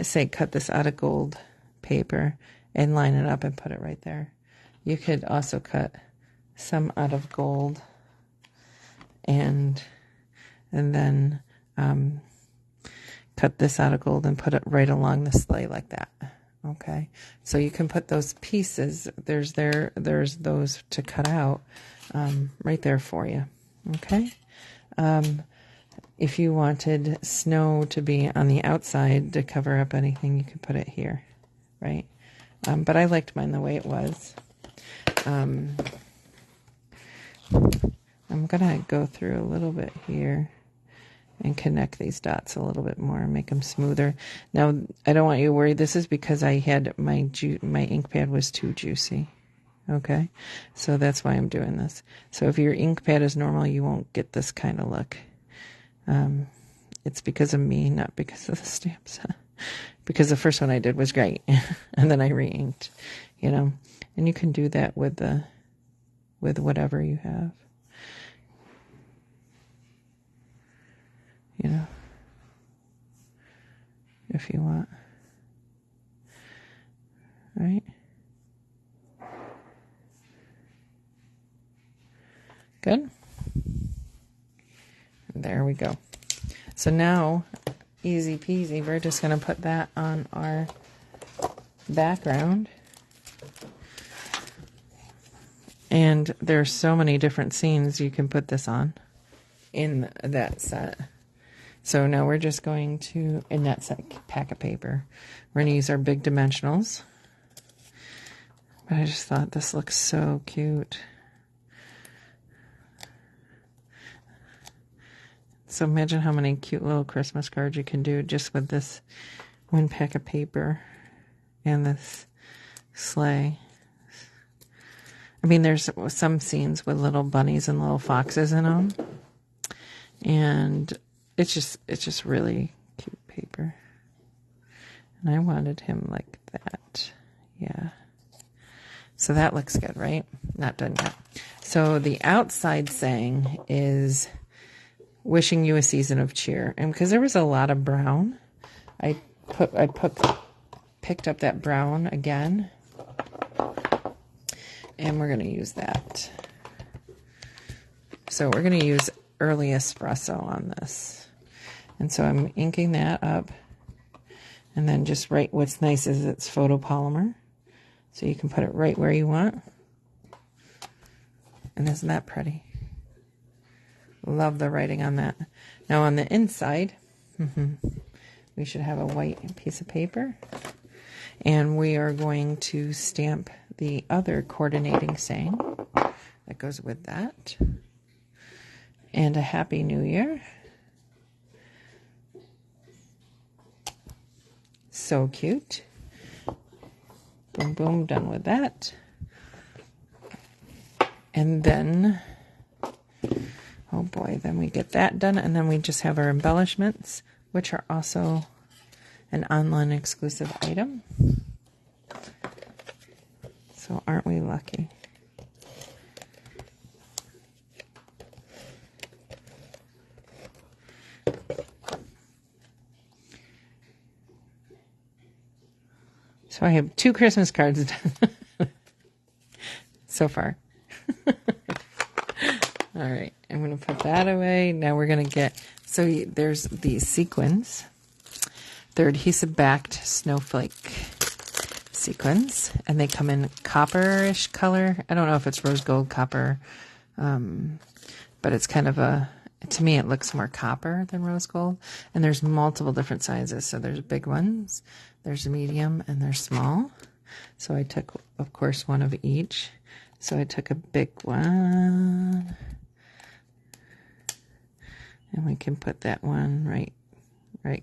[SPEAKER 1] say cut this out of gold paper and line it up and put it right there. You could also cut some out of gold and then cut this out of gold and put it right along the sleigh like that. Okay, so you can put those pieces, there's those to cut out right there for you. Okay. If you wanted snow to be on the outside to cover up anything, you could put it here, right? But I liked mine the way it was. I'm going to go through a little bit here and connect these dots a little bit more and make them smoother. Now, I don't want you to worry. This is because I had my ink pad was too juicy. Okay, so that's why I'm doing this. So if your ink pad is normal, you won't get this kind of look. It's because of me, not because of the stamps. Because the first one I did was great, and then I re-inked, you know. And you can do that with whatever you have, you know, if you want, right? Good. There we go. So now, easy peasy, we're just going to put that on our background. And there's so many different scenes you can put this on in that set. So now we're just going to, in that set pack of paper, we're going to use our big dimensionals. But I just thought this looks so cute. So imagine how many cute little Christmas cards you can do just with this one pack of paper and this sleigh. I mean, there's some scenes with little bunnies and little foxes in them. And it's just really cute paper. And I wanted him like that. Yeah. So that looks good, right? Not done yet. So the outside saying is wishing you a season of cheer. And because there was a lot of brown, I picked up that brown again. And we're going to use that. So we're going to use early espresso on this. And so I'm inking that up. And then just right, what's nice is it's photopolymer. So you can put it right where you want. And isn't that pretty? Love the writing on that. Now on the inside, we should have a white piece of paper. And we are going to stamp the other coordinating saying that goes with that. And a Happy New Year. So cute. Boom, boom, done with that. And then, oh boy, then we get that done. And then we just have our embellishments, which are also an online exclusive item. So aren't we lucky? So I have 2 Christmas cards done so far. All right, I'm going to put that away. Now we're going to get, so there's these sequins. They're adhesive-backed snowflake sequins, and they come in copperish color. I don't know if it's rose gold copper, but it's kind of a, to me it looks more copper than rose gold. And there's multiple different sizes. So there's big ones, there's medium, and there's small. So I took, of course, one of each. So I took a big one, and we can put that one right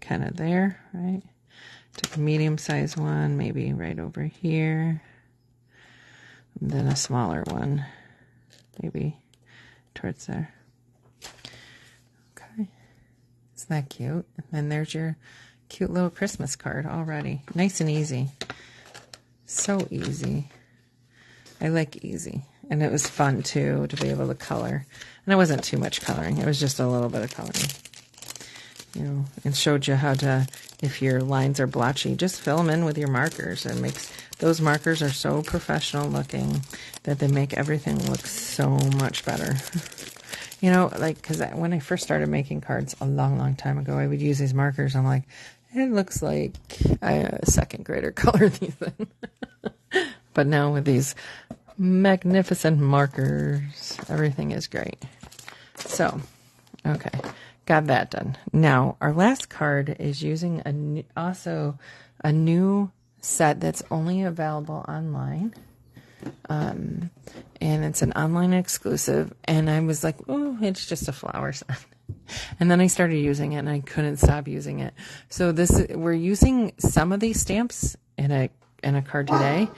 [SPEAKER 1] kind of there, right? Took a medium-sized one, maybe right over here. And then a smaller one, maybe towards there. Okay. Isn't that cute? And then there's your cute little Christmas card already. Nice and easy. So easy. I like easy. And it was fun, too, to be able to color. And it wasn't too much coloring. It was just a little bit of coloring. You know, and showed you how to, if your lines are blotchy, just fill them in with your markers. And makes, those markers are so professional looking that they make everything look so much better. You know, like, because when I first started making cards a long, long time ago, I would use these markers. I'm like, it looks like a second grader colored these in. But now with these magnificent markers, everything is great. So, okay. Got that done. Now, our last card is using also a new set that's only available online. And it's an online exclusive. And I was like, oh, it's just a flower set. And then I started using it, and I couldn't stop using it. So we're using some of these stamps in a card today.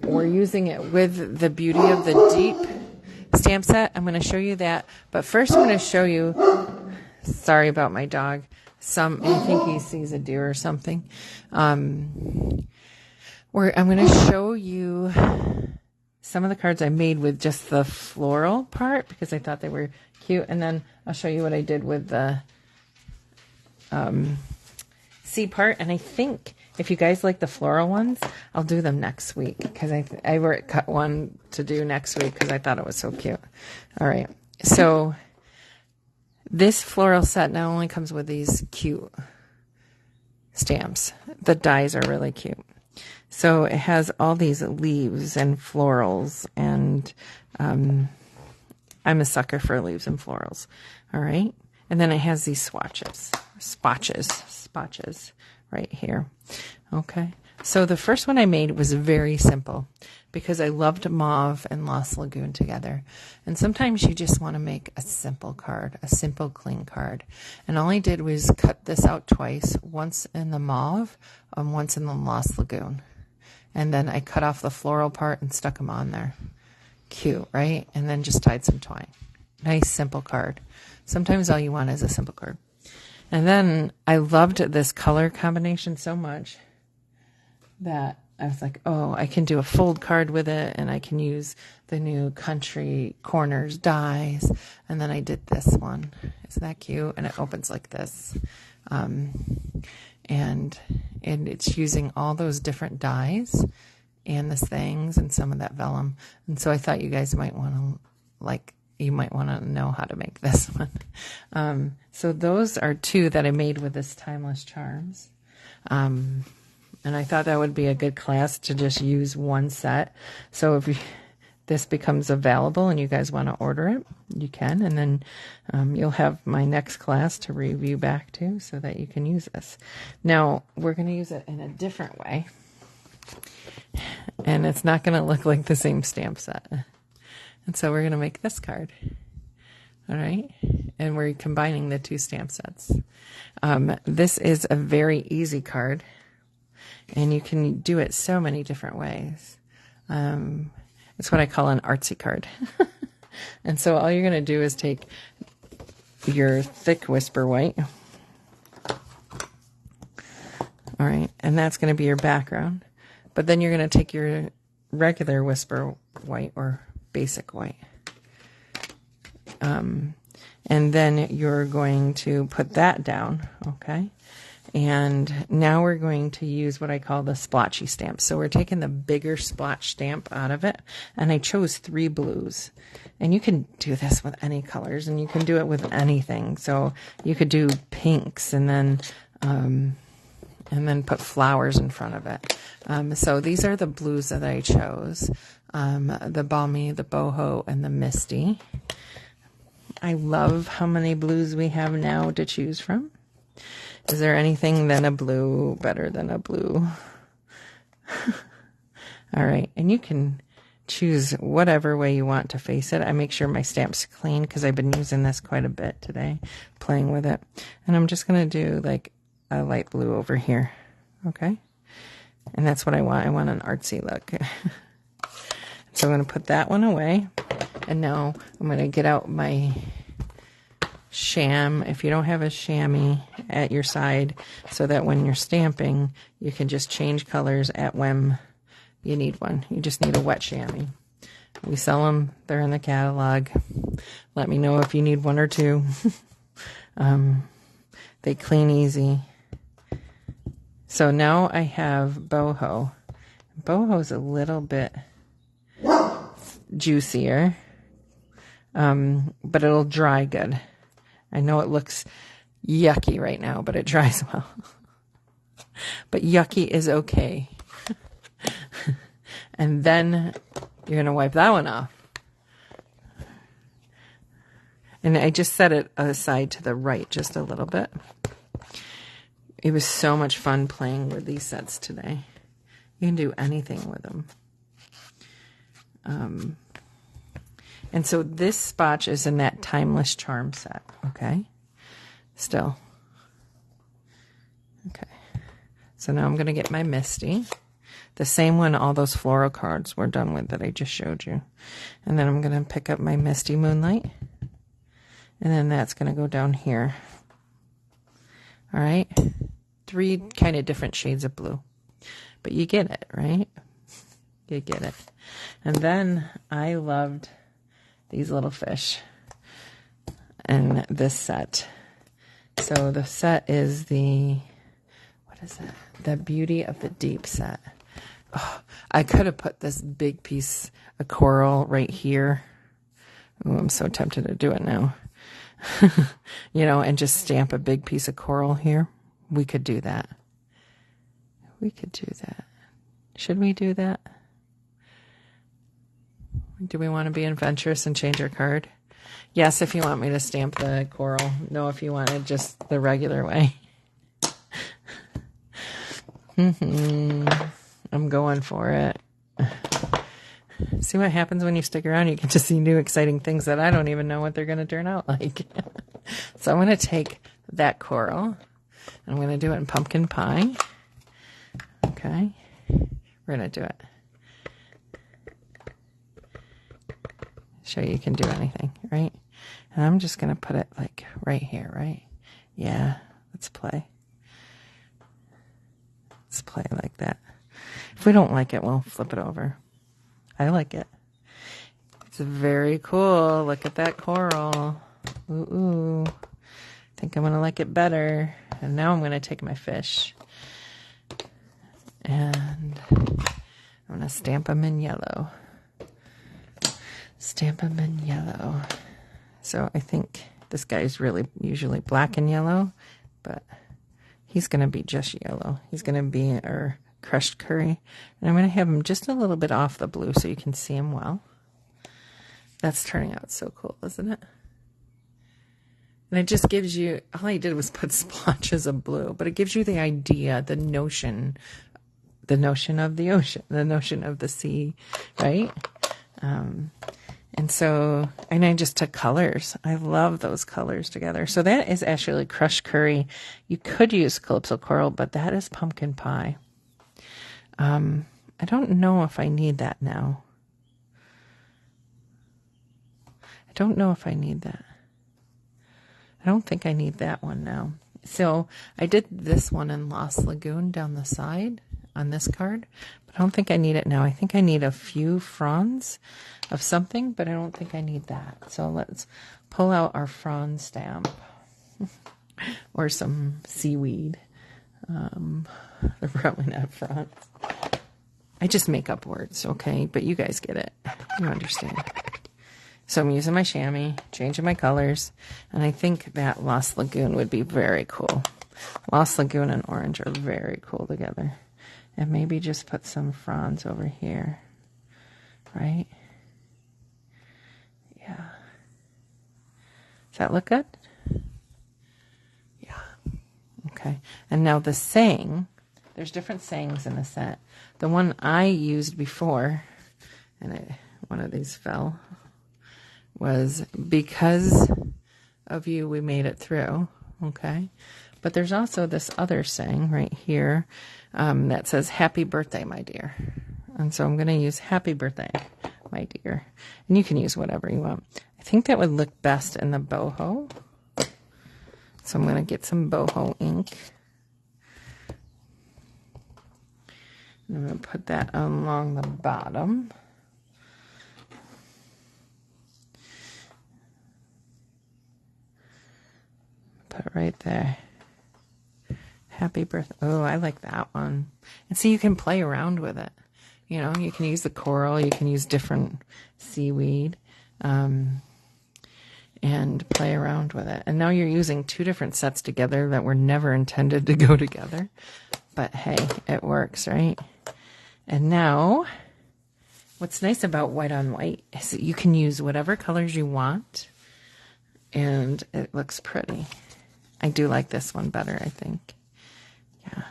[SPEAKER 1] We're using it with the Beauty of the Deep stamp set. I'm going to show you that, but first I'm going to show you, sorry about my dog, I think he sees a deer or something. I'm going to show you some of the cards I made with just the floral part because I thought they were cute, and then I'll show you what I did with the C part. And I think if you guys like the floral ones, I'll do them next week because I cut one to do next week because I thought it was so cute. All right. So this floral set not only comes with these cute stamps, the dies are really cute. So it has all these leaves and florals, and I'm a sucker for leaves and florals. All right. And then it has these spotches right here. Okay. So the first one I made was very simple because I loved mauve and Lost Lagoon together. And sometimes you just want to make a simple card, a simple, clean card. And all I did was cut this out twice, once in the mauve and once in the Lost Lagoon. And then I cut off the floral part and stuck them on there. Cute, right? And then just tied some twine. Nice, simple card. Sometimes all you want is a simple card. And then I loved this color combination so much that I was like, oh, I can do a fold card with it, and I can use the new Country Corners dies. And then I did this one. Isn't that cute? And it opens like this. And it's using all those different dies and the things and some of that vellum. And so I thought you guys might want to, you might want to know how to make this one. So those are two that I made with this Timeless Charms. And I thought that would be a good class to just use one set. So if this becomes available and you guys want to order it, you can. And then you'll have my next class to review back to so that you can use this. Now, we're going to use it in a different way. And it's not going to look like the same stamp set. And so we're going to make this card. All right. And we're combining the two stamp sets. This is a very easy card. And you can do it so many different ways. It's what I call an artsy card. And so all you're going to do is take your thick Whisper White. All right. And that's going to be your background. But then you're going to take your regular Whisper White or basic white. And then you're going to put that down. Okay. And now we're going to use what I call the splotchy stamp. So we're taking the bigger splotch stamp out of it. And I chose 3 blues. And you can do this with any colors, and you can do it with anything. So you could do pinks and then put flowers in front of it. So these are the blues that I chose. The Balmy, the Boho, and the Misty. I love how many blues we have now to choose from. Is there anything than a blue better than a blue? All right. And you can choose whatever way you want to face it. I make sure my stamp's clean because I've been using this quite a bit today, playing with it. And I'm just going to do like a light blue over here. Okay. And that's what I want. I want an artsy look. So I'm going to put that one away. And now I'm going to get out my sham, if you don't have a chamois at your side, so that when you're stamping, you can just change colors at when you need one. You just need a wet chamois. We sell them. They're in the catalog. Let me know if you need one or two. They clean easy. So now I have Boho. Boho's a little bit juicier, but it'll dry good. I know it looks yucky right now, but it dries well. But yucky is okay. And then you're going to wipe that one off. And I just set it aside to the right just a little bit. It was so much fun playing with these sets today. You can do anything with them. And so this spotch is in that Timeless Charm set, okay? Still. Okay. So now I'm going to get my Misty. The same one all those floral cards were done with that I just showed you. And then I'm going to pick up my Misty Moonlight. And then that's going to go down here. All right? 3 kind of different shades of blue. But you get it, right? You get it. And then I loved these little fish and this set. So the set is what is it? The Beauty of the Deep set. Oh, I could have put this big piece of coral right here. Oh, I'm so tempted to do it now. And just stamp a big piece of coral here. We could do that. We could do that. Should we do that? Do we want to be adventurous and change our card? Yes, if you want me to stamp the coral. No, if you wanted just the regular way. I'm going for it. See what happens when you stick around? You get to see new exciting things that I don't even know what they're going to turn out like. So I'm going to take that coral, and I'm going to do it in pumpkin pie. Okay. We're going to do it. Show you can do anything, right? And I'm just going to put it like right here, right? Yeah, let's play. Let's play like that. If we don't like it, we'll flip it over. I like it. It's very cool. Look at that coral. Ooh. I think I'm going to like it better. And now I'm going to take my fish. And I'm going to stamp them in yellow. Stamp them in yellow. So I think this guy's really usually black and yellow, but he's going to be just yellow. He's going to be our crushed curry. And I'm going to have him just a little bit off the blue so you can see him well. That's turning out so cool, isn't it? And it just gives you, all I did was put splotches of blue, but it gives you the idea, the notion of the ocean, the notion of the sea, right? And so, and I just took colors. I love those colors together. So that is actually crushed curry. You could use calypso coral, but that is pumpkin pie. I don't know if I need that now. I don't know if I need that. I don't think I need that one now. So I did this one in Lost Lagoon down the side on this card, but I don't think I need it now. I think I need a few fronds of something, but I don't think I need that. So let's pull out our frond stamp or some seaweed. They're probably not fronds. I just make up words, okay? But you guys get it. You understand. So I'm using my chamois, changing my colors, and I think that Lost Lagoon would be very cool. Lost Lagoon and orange are very cool together. And maybe just put some fronds over here, right? Yeah. Does that look good? Yeah. Okay. And now the saying, there's different sayings in the set. The one I used before, and one of these fell, was because of you we made it through, okay? But there's also this other saying right here that says, happy birthday, my dear. And so I'm going to use happy birthday, my dear. And you can use whatever you want. I think that would look best in the boho. So I'm going to get some boho ink. And I'm going to put that along the bottom. Put it right there. Happy birthday. Oh, I like that one. And see, you can play around with it. You know, you can use the coral, you can use different seaweed, and play around with it. And now you're using two different sets together that were never intended to go together. But hey, it works, right? And now, what's nice about white on white is that you can use whatever colors you want, and it looks pretty. I do like this one better, I think. Yeah.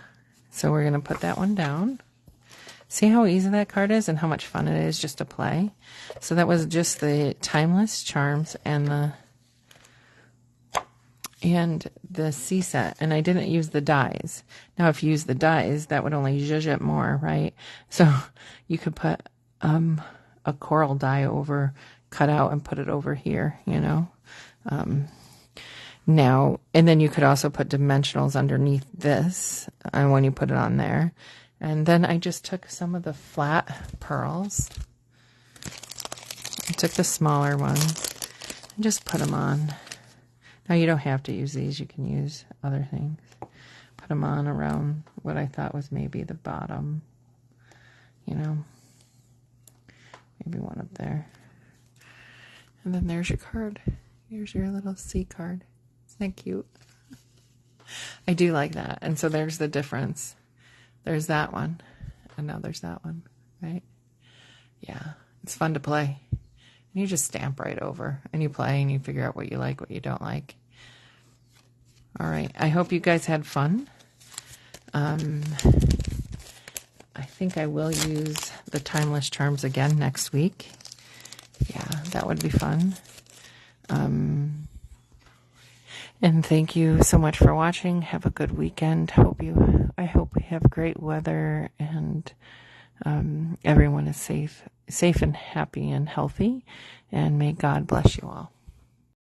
[SPEAKER 1] So we're going to put that one down. See how easy that card is and how much fun it is just to play? So that was just the Timeless Charms and the C set. And I didn't use the dies. Now, if you use the dies, that would only zhuzh it more, right? So you could put a coral die over, cut out and put it over here, you know? Now, and then you could also put dimensionals underneath this when you put it on there. And then I just took some of the flat pearls. I took the smaller ones and just put them on. Now, you don't have to use these. You can use other things. Put them on around what I thought was maybe the bottom. You know, maybe one up there. And then there's your card. Here's your little C card. Isn't that cute? I do like that. And so there's the difference. There's that one. And now there's that one, right? Yeah. It's fun to play. And you just stamp right over. And you play and you figure out what you like, what you don't like. All right. I hope you guys had fun. I think I will use the Timeless Charms again next week. Yeah, that would be fun. And thank you so much for watching. Have a good weekend. I hope we have great weather and everyone is safe and happy and healthy. And may God bless you all.